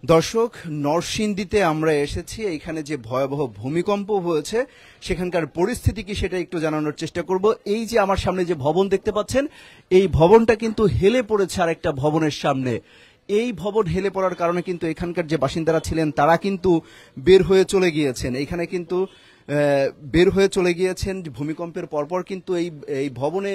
দর্শক, নরসিংদীতে আমরা এসেছি। এখানে যে ভয়াবহ ভূমিকম্প হয়েছে সেখানকার পরিস্থিতি কি সেটা একটু জানানোর চেষ্টা করব। এই যে আমার সামনে যে ভবন দেখতে পাচ্ছেন, এই ভবনটা কিন্তু হেলে পড়েছে আরেকটা ভবনের সামনে। এই ভবন হেলে পড়ার কারণে কিন্তু এখানকার যে বাসিন্দারা ছিলেন তারা কিন্তু বের হয়ে চলে গিয়েছেন। এখানে কিন্তু বের হয়ে চলে গিয়েছেন ভূমিকম্পের পরপর। কিন্তু এই এই ভবনে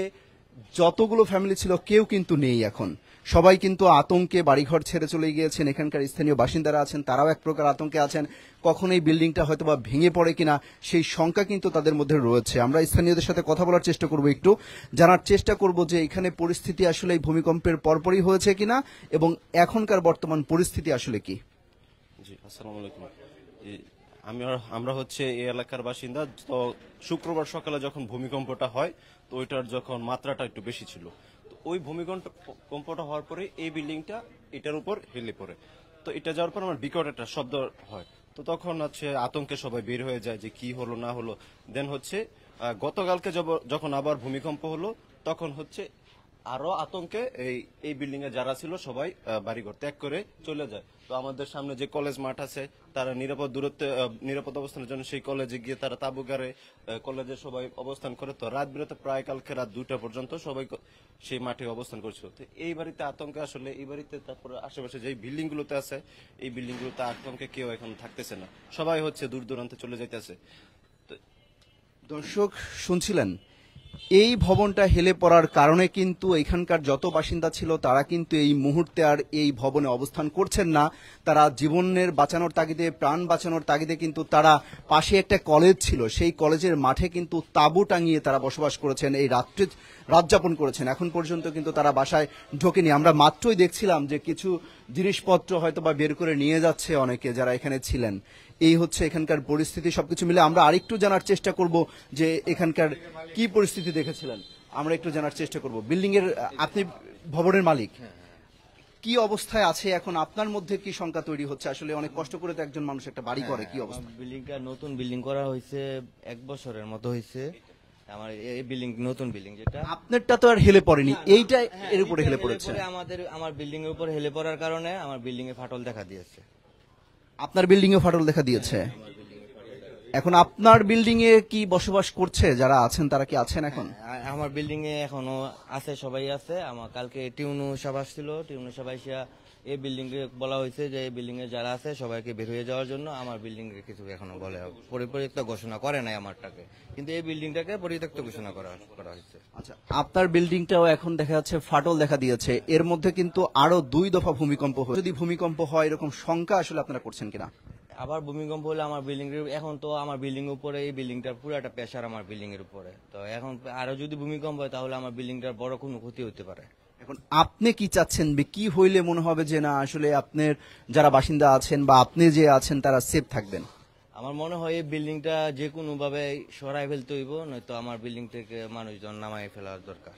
যতগুলো ফ্যামিলি ছিল কেউ কিন্তু নেই এখন। সবাই কিন্তু আতঙ্কে বাড়িঘর ছেড়ে চলে গিয়েছেন। এখানকার স্থানীয় বাসিন্দারা আছেন, তারাও এক প্রকার আতঙ্কে আছেন। কখন এই বিল্ডিংটা হয়তো বা ভেঙে পড়ে কিনা সেই শঙ্কা কিন্তু তাদের মধ্যে রয়েছে। আমরা স্থানীয়দের সাথে কথা বলার চেষ্টা করব, একটু জানার চেষ্টা করব যে এখানে পরিস্থিতি আসলে এই ভূমিকম্পের পরপরই হয়েছে কিনা এবং এখনকার বর্তমান পরিস্থিতি আসলে কি। জি, আসসালামু আলাইকুম। আমরা হচ্ছে এই এলাকার বাসিন্দা। তো শুক্রবার সকালে যখন ভূমিকম্পটা হয়, তো ওইটার যখন মাত্রাটা একটু বেশি ছিল, তো ওই ভূমিকম্পটা হওয়ার পরে এই বিল্ডিংটা এটার উপর হেলে পড়ে। তো এটা যাওয়ার পর আমার বিকট একটা শব্দ হয়। তো তখন হচ্ছে আতঙ্কে সবাই বের হয়ে যায় যে কি হলো না হলো। দেন হচ্ছে গতকালকে যখন আবার ভূমিকম্প হলো, তখন হচ্ছে আরো আতঙ্কে এই বিল্ডিং এ যারা ছিল সবাই বাড়িঘর ত্যাগ করে চলে যায়। তো আমাদের সামনে যে কলেজ মাঠ আছে, তারা নিরাপদ অবস্থানের জন্য সেই কলেজে গিয়ে তারা তাঁবু গাড়ে কলেজে সবাই অবস্থান করে। তো রাত বিরতে প্রায় কালকে রাত 2টা পর্যন্ত সবাই সেই মাঠে অবস্থান করছিল। তো এই বাড়িতে আতঙ্কে আসলে এই বাড়িতে, তারপরে আশেপাশে যে বিল্ডিং গুলোতে আছে, এই বিল্ডিং গুলোতে আতঙ্কে কেউ এখন থাকতেছে না, সবাই হচ্ছে দূর দূরান্তে চলে যাইতেছে। দর্শক, শুনছিলেন এই ভবনটা হেলে পড়ার কারণে কিন্তু এখানকার যত বাসিন্দা ছিল তারা কিন্তু এই মুহূর্তে আর এই ভবনে অবস্থান করছেন না। তারা জীবনের বাঁচানোর তাগিদে, প্রাণ বাঁচানোর তাগিদে কিন্তু তারা পাশে একটা কলেজ ছিল, সেই কলেজের মাঠে কিন্তু তাঁবু টাঙিয়ে তারা বসবাস করেছেন, এই রাত যাপন করেছেন। এখন পর্যন্ত কিন্তু তারা বাসায় ঢোকেনি। আমরা মাত্রই দেখছিলাম যে কিছু জিনিসপত্র হয়তো বা বের করে নিয়ে যাচ্ছে অনেকে যারা এখানে ছিলেন। এই হচ্ছে এখানকার পরিস্থিতি। সবকিছু মিলে আমরা আরেকটু জানার চেষ্টা করব যে এখানকার কি পরিস্থিতি দেখেছিলেন। আমরা একটু জানার চেষ্টা করব। বিল্ডিং এর আপনি ভবনের মালিক, কি অবস্থায় আছে এখন? আপনার মধ্যে কি শঙ্কা তৈরি হচ্ছে? আসলে অনেক কষ্ট করে তো একজন মানুষ একটা বাড়ি করে, কি অবস্থা? বিল্ডিংটা নতুন বিল্ডিং করা হয়েছে, 1 বছরের মতো হয়েছে। আমার এই বিল্ডিং নতুন বিল্ডিং, যেটা আপনারটা তো আর হেলে পড়েনি, এইটা এর উপরে হেলে পড়েছে। আমার বিল্ডিং এর উপর হেলে পড়ার কারণে আমার বিল্ডিং এ ফাটল দেখা দিয়েছে। আপনার বিল্ডিং এ ফাটল দেখা দিয়েছে। এখন আপনার বিল্ডিং এ কি বসবাস করছে যারা আছেন, তারা কি আছেন এখন? আমার বিল্ডিং এ এখনো আছে, সবাই আছে। আমার কালকে টিউনু সভা ছিল, টিউনু সভায় এই বিল্ডিং এ বলা হয়েছে যে এই বিল্ডিং এ যারা আছে সবাইকে বের হয়ে যাওয়ার জন্য। আমার বিল্ডিং এর কিছু এখনো বলে পরিত্যক্ত ঘোষণা করে নাই আমারটাকে, কিন্তু এই বিল্ডিংটাকে পরিত্যক্ত ঘোষণা করা হয়েছে। আচ্ছা, আপনার বিল্ডিংটাও এখন দেখা যাচ্ছে ফাটল দেখা দিয়েছে। এর মধ্যে কিন্তু আরো 2 দফা ভূমিকম্প হয়। যদি ভূমিকম্প হয় এরকম শঙ্কা আসলে আপনারা করছেন কিনা? আবার ভূমিকম্প হলে আমার বিল্ডিং এর, এখন তো আমার বিল্ডিং এর উপরে, এই বিল্ডিংটার পুরো একটা প্রেসার আমার বিল্ডিং এর উপরে। তো এখন আরো যদি ভূমিকম্প হয় তাহলে আমার বিল্ডিংটার বড় কোনো ক্ষতি হতে পারে। এখন আপনি কি চাচ্ছেন, কি হইলে মনে হবে যে না আসলে আপনার যারা বাসিন্দা আছেন বা আপনি যে আছেন তারা সেফ থাকবেন? আমার মনে হয় এই বিল্ডিংটা যে কোনো ভাবে সরাই ফেলতে হইব, নয়তো আমার বিল্ডিং থেকে মানুষজন নামাই ফেলার দরকার।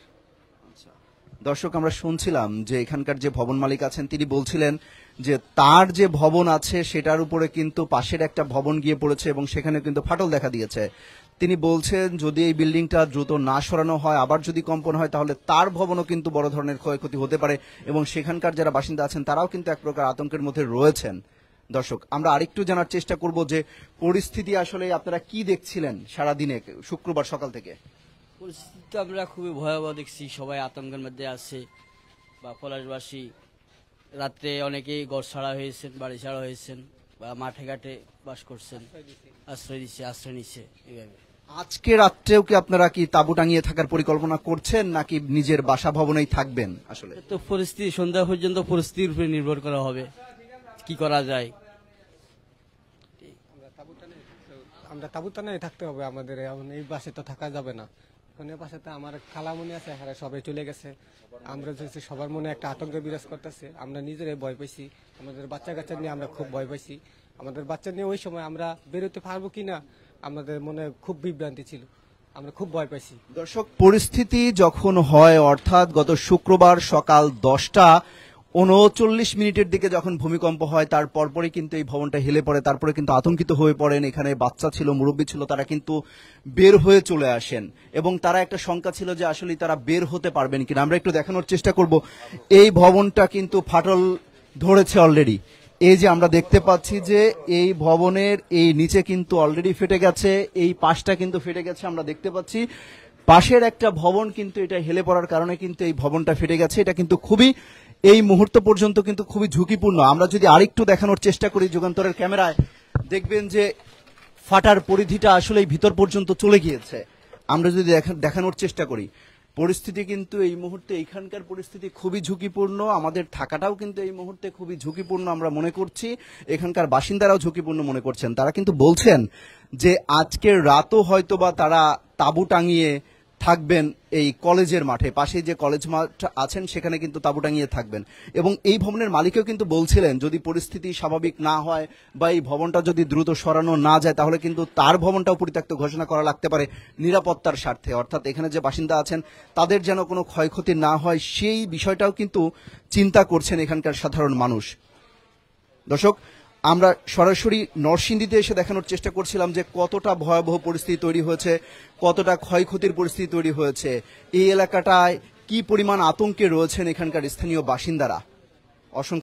দর্শক, আমরা শুনছিলাম যে এখানকার যে ভবন মালিক আছেন তিনি বলছিলেন যে তার যে ভবন আছে সেটার উপরে কিন্তু পাশের একটা ভবন গিয়ে পড়েছে এবং সেখানে কিন্তু ফাটল দেখা দিয়েছে। তিনি বলছেন যদি এই বিল্ডিংটা দ্রুত না সরানো হয়, আবার যদি কম্পন হয়, তাহলে তার ভবনও কিন্তু বড় ধরনের ক্ষয়ক্ষতি হতে পারে এবং সেখানকার যারা বাসিন্দা আছেন তারাও কিন্তু এক প্রকার আতঙ্কের মধ্যে রয়েছেন। দর্শক, আমরা আরেকটু জানার চেষ্টা করব যে পরিস্থিতি আসলে আপনারা কি দেখছিলেন সারাদিনে শুক্রবার সকাল থেকে। পরিস্থিতি আমরা খুবই ভয়াবহ দেখছি, সবাই আতঙ্কের মধ্যে আছে। বা পলাশবাসী রাত্রে অনেকেই ঘর ছাড়া হয়েছেন, বাড়ি ছাড়া হয়েছেন, বা মাঠে ঘাটে বাস করছেন, আশ্রয় নিচ্ছে এইভাবে। আজকে রাত্রেও কি আপনারা কি তাঁবু টাঙিয়ে থাকার পরিকল্পনা করছেন নাকি নিজের বাসা ভবনেই থাকবেন? আসলে তো পরিস্থিতি সন্ধ্যা পর্যন্ত পরিস্থিতির উপরে নির্ভর করা হবে কি করা যায়। আমরা তাঁবুটানে থাকতে হবে আমাদের, এখন এই বাসে তো থাকা যাবে না। এখন এই বাসাতে আমার খালামণি আছে, এখানে সবাই চলে গেছে। আমরা যে সবার মনে একটা আতঙ্ক বিরাজ করতেছে, আমরা নিজেরাই ভয় পাইছি। আমাদের বাচ্চা কাচ্চা নিয়ে আমরা খুব ভয় পাইছি। আমাদের বাচ্চা নিয়ে ওই সময় আমরা বেরোতে পারবো কিনা আমাদের মনে খুব বিভ্রান্তি ছিল, আমরা খুব ভয় পাইছি। দর্শক, পরিস্থিতি যখন হয় অর্থাৎ গত শুক্রবার সকাল 10:39 দিকে যখন ভূমিকম্প হয় তার পরপরই কিন্তু এই ভবনটা হেলে পড়ে। তারপরে কিন্তু আতঙ্কিত হয়ে পড়েন, এখানে বাচ্চা ছিল, মুরব্বী ছিল, তারা কিন্তু বের হয়ে চলে আসেন এবং তারা একটা শঙ্কা ছিল যে আসলে তারা বের হতে পারবেন কিনা। আমরা একটু দেখানোর চেষ্টা করব। এই ভবনটা কিন্তু ফাটল ধরেছে অলরেডি। এই যে আমরা দেখতে পাচ্ছি যে এই ভবনের এই নিচে কিন্তু অলরেডি ফেটে গেছে, এই পাশটা কিন্তু ফেটে গেছে, আমরা দেখতে পাচ্ছি পাশের একটা ভবন কিন্তু এটা হেলে পড়ার কারণে কিন্তু এই ভবনটা ফেটে গেছে। এটা কিন্তু খুবই এই মুহূর্ত পর্যন্ত কিন্তু খুবই ঝুঁকিপূর্ণ। আমরা যদি আরেকটু দেখানোর চেষ্টা করি যুগান্তরের ক্যামেরায়, দেখবেন যে ফাটার পরিধিটা আসলে ভিতর পর্যন্ত চলে গিয়েছে। আমরা যদি দেখানোর চেষ্টা করি, পরিস্থিতি কিন্তু এই মুহূর্তে এখানকার পরিস্থিতি খুবই ঝুঁকিপূর্ণ, আমাদের থাকাটাও কিন্তু এই মুহূর্তে খুবই ঝুঁকিপূর্ণ আমরা মনে করছি, এখানকার বাসিন্দারাও ঝুঁকিপূর্ণ মনে করছেন। তারা কিন্তু বলছেন যে আজকের রাতও হয়তো বা তারা তাঁবু টাঙিয়ে থাকবেন এই কলেজের মাঠে, পাশে যে কলেজ মাঠ আছেন সেখানে কিন্তু তাঁবু টাঙিয়ে থাকবেন। এবং এই ভবনের মালিকও কিন্তু বলছিলেন যদি পরিস্থিতি স্বাভাবিক না হয় বা এই ভবনটা যদি দ্রুত সরানো না যায় তাহলে কিন্তু তার ভবনটাও পরিত্যক্ত ঘোষণা করা লাগতে পারে নিরাপত্তার স্বার্থে। অর্থাৎ এখানে যে বাসিন্দা আছেন তাদের যেন কোনো ক্ষয়ক্ষতি না হয় সেই বিষয়টাও কিন্তু চিন্তা করছেন এখানকার সাধারণ মানুষ। দর্শক, আমরা সরাসরি নরসিংদীতে এসে দেখানোর চেষ্টা করছিলাম যে কতটা ভয়াবহ পরিস্থিতি তৈরি হয়েছে, কতটা ক্ষয়ক্ষতির পরিস্থিতি তৈরি হয়েছে, এই এলাকাটায় কি পরিমাণ আতঙ্কে রয়েছেন এখানকার স্থানীয় বাসিন্দারা। অসংখ্য